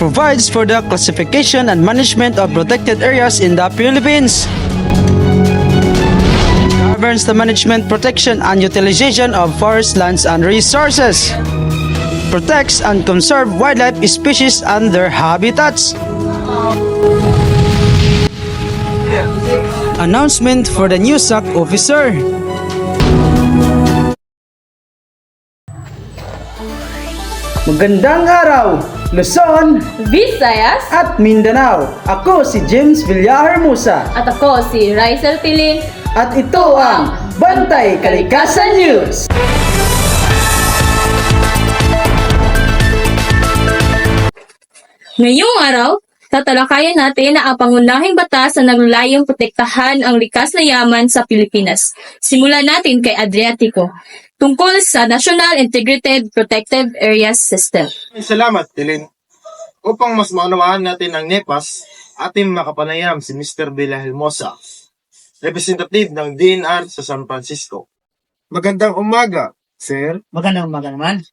provides for the classification and management of protected areas in the Philippines. Governs the management, protection, and utilization of forest lands and resources. Protects and conserve wildlife species and their habitats. Announcement for the new SAC officer. Magandang araw, Luzon, Visayas, at Mindanao. Ako si James Villahermosa at ako si Rysel Tilin. at ito ang Bantay Kalikasan News. Ngayong araw, tatalakayan natin ang pangunahing batas na naglalayong protektahan ang likas na yaman sa Pilipinas. Simulan natin kay Adriatico, tungkol sa National Integrated Protected Areas System. Salamat, Tilin. Upang mas maunawaan natin ang NEPAS, ating makapanayam si Mr. Villahermosa, representative ng DNR sa San Francisco. Magandang umaga, sir. Magandang umaga naman.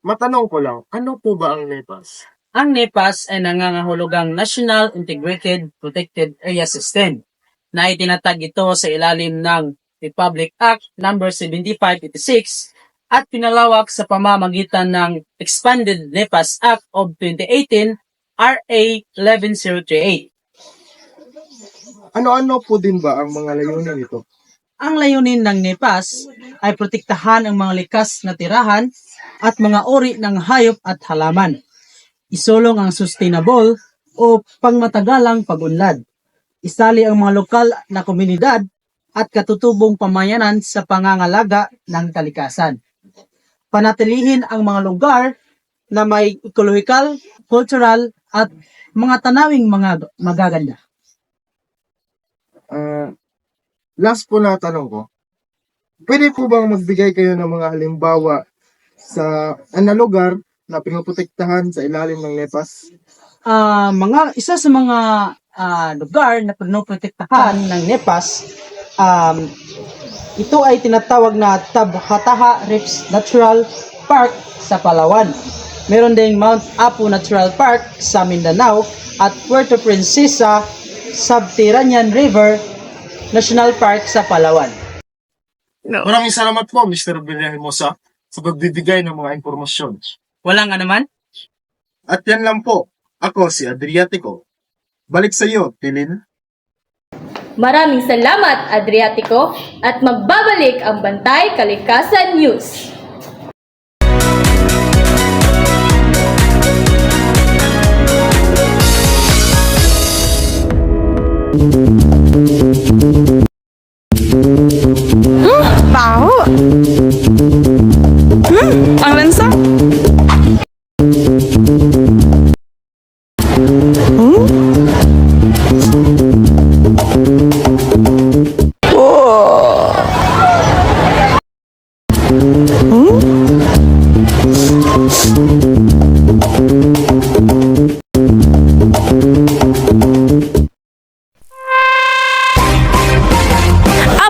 Matanong ko lang, ano po ba ang NEPAS? Ang NEPAS ay nangangahulugang National Integrated Protected Area System na itinatag ito sa ilalim ng Republic Act No. 7586 at pinalawak sa pamamagitan ng Expanded NEPAS Act of 2018 RA 11038. Ano-ano po din ba ang mga layunin nito? Ang layunin ng NEPAS ay protektahan ang mga likas na tirahan at mga uri ng hayop at halaman. Isulong ang sustainable o pangmatagalang pag-unlad. Isali ang mga lokal na komunidad at katutubong pamayanan sa pangangalaga ng kalikasan. Panatilihin ang mga lugar na may ecological, cultural at mga tanawing mga magaganda. Last po na tanong ko, pwede po bang magbigay kayo ng mga halimbawa sa lugar na pinoprotektahan sa ilalim ng NEPAS? Isa sa mga lugar na pinoprotektahan ng NEPAS, ito ay tinatawag na Tabhataha Reefs Natural Park sa Palawan. Meron ding Mount Apu Natural Park sa Mindanao at Puerto Princesa Subterranean River National Park sa Palawan. Maraming salamat po, Mr. Villahermosa, sa pagbibigay ng mga impormasyon. Wala nga naman. At yan lang po, ako si Adriatico. Balik sa iyo, Tilin. Maraming salamat, Adriatico, at magbabalik ang Bantay Kalikasan News. Baho! Ang lansa!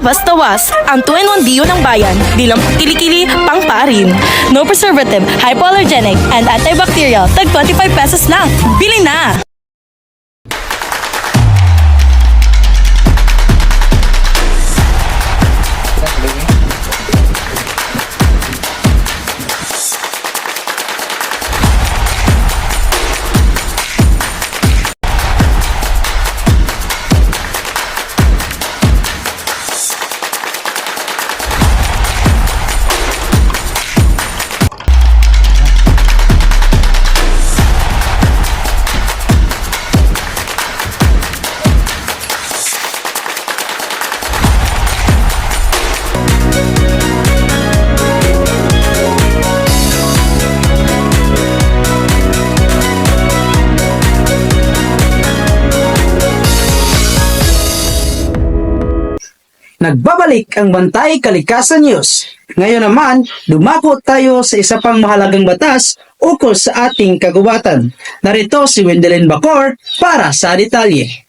Bastawas, ang 2-in-1 Dio ng bayan, bilang kilikili, pangparin. No preservative, hypoallergenic, and antibacterial, tag 25 pesos lang. Bili na! Nagbabalik ang Bantay Kalikasan News. Ngayon naman, dumako tayo sa isa pang mahalagang batas ukol sa ating kagubatan. Narito si Wendelin Bacor para sa detalye.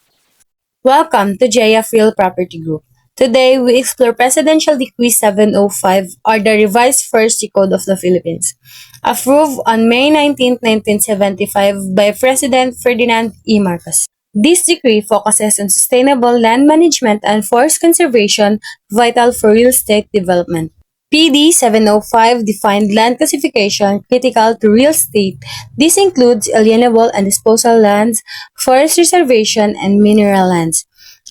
Welcome to Jaya Field Property Group. Today, we explore Presidential Decree 705, or the Revised Forestry Code of the Philippines, approved on May 19, 1975 by President Ferdinand E. Marcos. This decree focuses on sustainable land management and forest conservation, vital for real estate development. PD 705 defined land classification critical to real estate. This includes alienable and disposal lands, forest reservation, and mineral lands.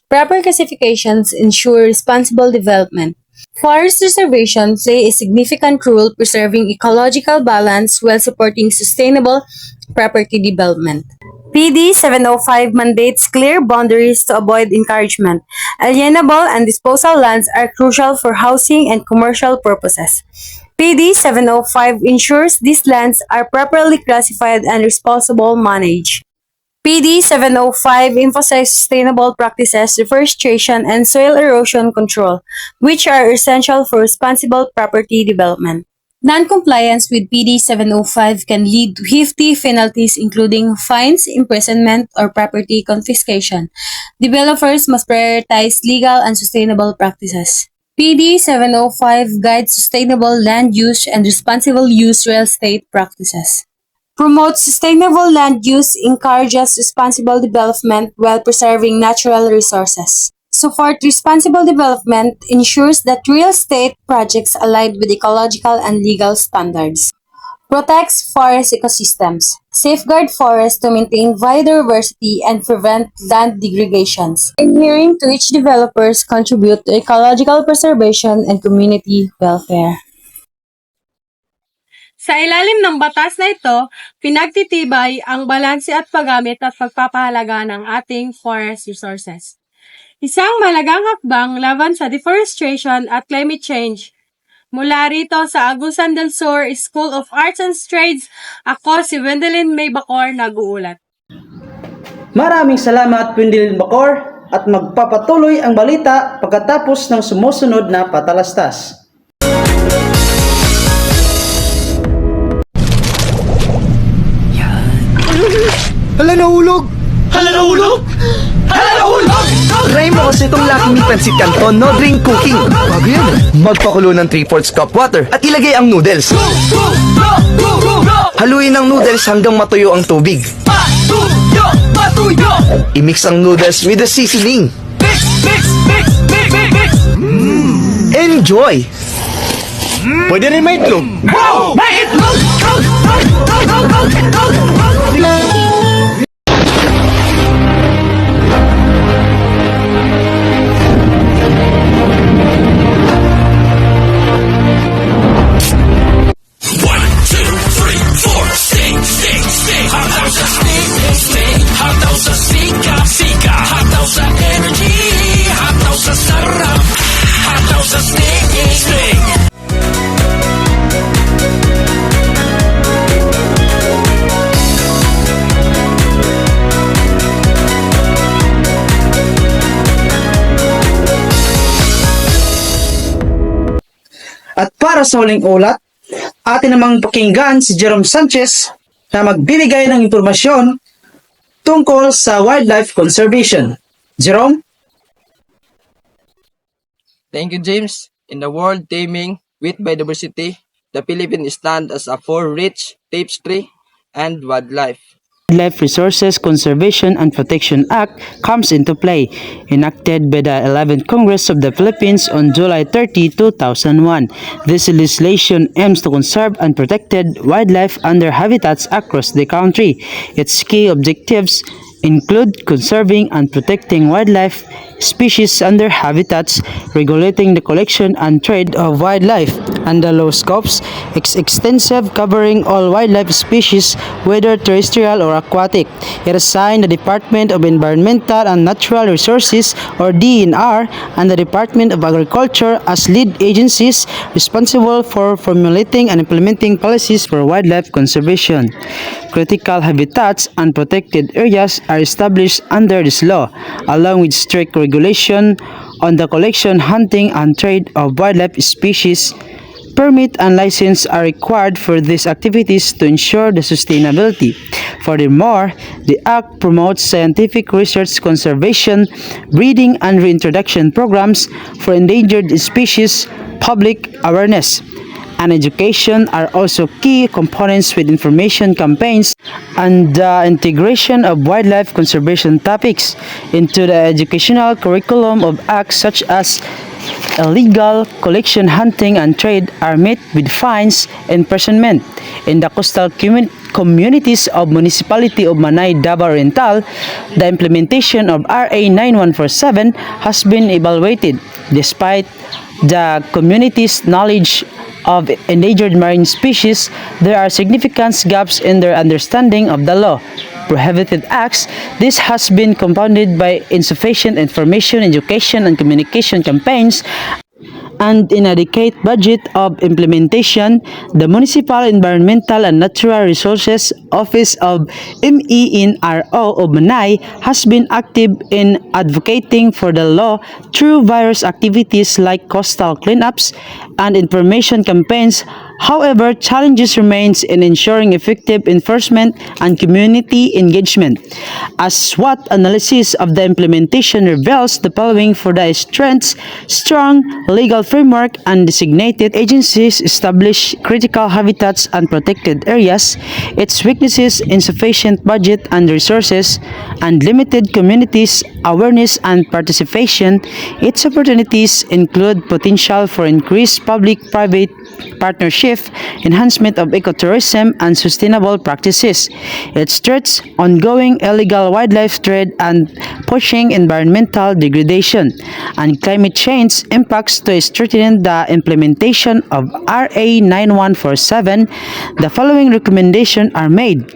Proper classifications ensure responsible development. Forest reservation play a significant role preserving ecological balance while supporting sustainable property development. PD 705 mandates clear boundaries to avoid encouragement. Alienable and disposal lands are crucial for housing and commercial purposes. PD 705 ensures these lands are properly classified and responsibly managed. PD 705 emphasizes sustainable practices, reforestation, and soil erosion control, which are essential for responsible property development. Non-compliance with PD 705 can lead to hefty penalties including fines, imprisonment, or property confiscation. Developers must prioritize legal and sustainable practices. PD 705 guides sustainable land use and responsible use real estate practices. Promotes sustainable land use, encourages responsible development while preserving natural resources. Support responsible development ensures that real estate projects align with ecological and legal standards. Protects forest ecosystems. Safeguard forests to maintain biodiversity and prevent land degradations. Adhering to each developers contribute to ecological preservation and community welfare. Sa ilalim ng batas na ito, pinagtitibay ang balanse at paggamit at pagpapahalaga ng ating forest resources. Isang malagang hakbang laban sa deforestation at climate change. Mula rito sa Agusan del Sur School of Arts and Trades, ako si Wendelin May Bacor nag-uulat. Maraming salamat, Wendell Bacor, at magpapatuloy ang balita pagkatapos ng sumusunod na patalastas. Hala, nahulog! Hala, nahulog! Hala, nahulog! Try mo kasi itong Lucky Me Pancit Canton no drink cooking. Bago yan. Magpakulo ng 3/4 cup water at ilagay ang noodles. Haluin ang noodles hanggang matuyo ang tubig. Matuyo! Matuyo! I-mix ang noodles with the seasoning. Mix! Mix! Mix! Mix! Mix! Enjoy! Pwede rin may itlog. Wow! May itlog! At para sa huling ulat, atin namang pakinggan si Jerome Sanchez na magbibigay ng impormasyon tungkol sa wildlife conservation. Jerome? Thank you, James. In the world teeming with biodiversity, the Philippines stand as a for-rich tapestry and wildlife. Wildlife Resources Conservation and Protection Act comes into play, enacted by the 11th Congress of the Philippines on July 30, 2001. This legislation aims to conserve and protect wildlife under habitats across the country. Its key objectives include conserving and protecting wildlife species under habitats, regulating the collection and trade of wildlife, and the law scopes extensive covering all wildlife species, whether terrestrial or aquatic. It assigned the Department of Environmental and Natural Resources or DENR and the Department of Agriculture as lead agencies responsible for formulating and implementing policies for wildlife conservation. Critical habitats and protected areas are established under this law, along with strict regulation on the collection, hunting, and trade of wildlife species. Permit and license are required for these activities to ensure the sustainability, Furthermore, the Act promotes scientific research, conservation, breeding, and reintroduction programs for endangered species, public awareness, and education are also key components with information campaigns and the integration of wildlife conservation topics into the educational curriculum of acts such as illegal collection, hunting, and trade are met with fines and imprisonment. In the coastal communities of Municipality of Manay, Davao Oriental, the implementation of RA 9147 has been evaluated. Despite the community's knowledge of endangered marine species, there are significant gaps in their understanding of the law. Prohibited acts, this has been compounded by insufficient information, education, and communication campaigns and inadequate budget of implementation. The Municipal Environmental and Natural Resources Office of MENRO of Manay has been active in advocating for the law through various activities like coastal cleanups and information campaigns. However, challenges remains in ensuring effective enforcement and community engagement. As SWOT analysis of the implementation reveals the following: for the strengths, strong legal framework and designated agencies establish critical habitats and protected areas; its weaknesses, insufficient budget and resources, and limited communities awareness and participation. Its opportunities include potential for increased public-private partnership, enhancement of ecotourism, and sustainable practices. Its threats, ongoing illegal wildlife trade and pushing environmental degradation, and climate change impacts to strengthen the implementation of RA 9147. The following recommendations are made: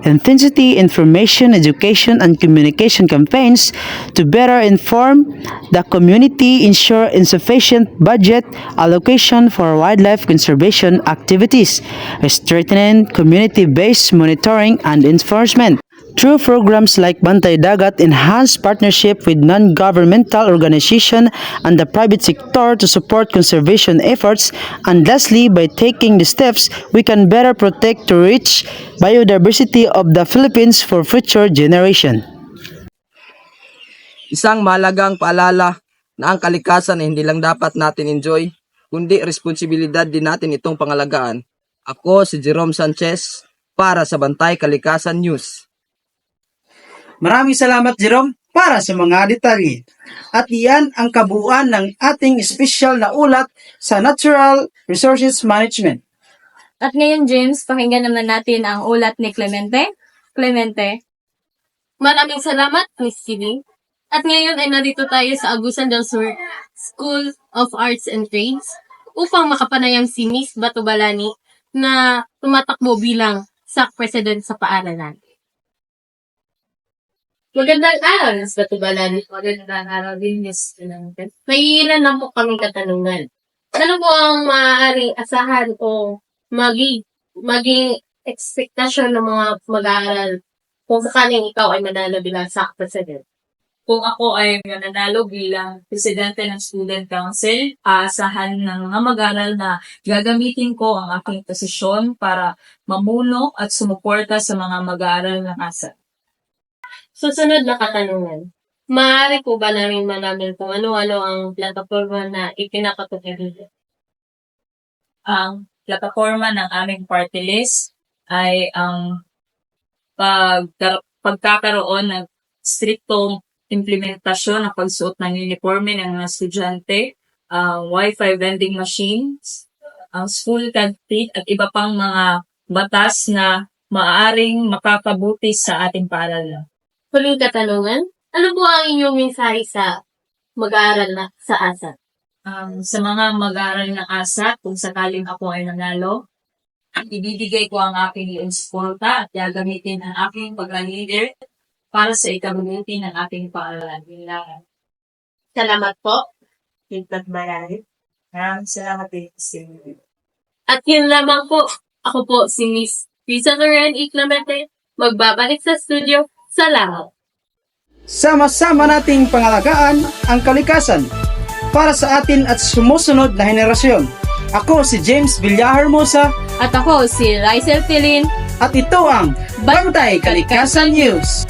intensity information, education, and communication campaigns to better inform the community, ensure insufficient budget allocation for wildlife conservation activities, strengthen community-based monitoring and enforcement through programs like Bantay Dagat, enhance partnership with non-governmental organizations and the private sector to support conservation efforts, and lastly, by taking the steps, we can better protect the rich biodiversity of the Philippines for future generation. Isang mahalagang paalala na ang kalikasan ay hindi lang dapat natin enjoy, kundi responsibilidad din natin itong pangalagaan. Ako si Jerome Sanchez para sa Bantay Kalikasan News. Maraming salamat, Jerome, para sa mga detalye. At iyan ang kabuuan ng ating espesyal na ulat sa Natural Resources Management. At ngayon, James, pakinggan naman natin ang ulat ni Clemente. Clemente. Maraming salamat, Miss Sili. At ngayon ay narito tayo sa Agusan del Sur School of Arts and Trades upang makapanayam si Miss Batubalani na tumatakbo bilang SAC President sa paaralan. Magandang araw, Miss Batubalani. Magandang araw din, Miss Clemente. May ilan lang po kaming katanungan. Ano po ang maaaring asahan o maging ekspektasyon ng mga mag-aaral kung sakaling ikaw ay manalo bilang SAC President? Kung ako ay mananalo bilang presidente ng Student Council, aasahan ng mga mag-aral na gagamitin ko ang aking posisyon para mamuno at sumuporta sa mga mag-aaral ng ASA. Susunod na katanungan. Maaari po ba namin malaman kung ano-ano ang plataforma na ipinapatutulog? Ang plataforma ng aming party list ay ang pagkakaroon ng striktong implementasyon ng pagsuot ng uniforme ng mga estudyante, Wi-Fi vending machines, ang school canteen at iba pang mga batas na maaaring makapabuti sa ating paaralan. Huling katanungan, ano po ang inyong mensahe sa mag-aaral na sa ASA? Sa mga mag-aaral ng ASA, kung sakaling ako ay nanalo, ibibigay ko ang aking suporta at gagamitin ang aking pag-leader para sa ikabubuti ng ating paaralan. Salamat po. Salamat din. At yun lamang po. Ako po si Miss Risa Loren E. Clemente. Magbabalik sa studio. Salamat. Sama-sama nating pangalagaan ang kalikasan para sa atin at sumusunod na henerasyon. Ako si James Villahermosa At ako si Rysel Tilin. At ito ang Bantay Kalikasan News.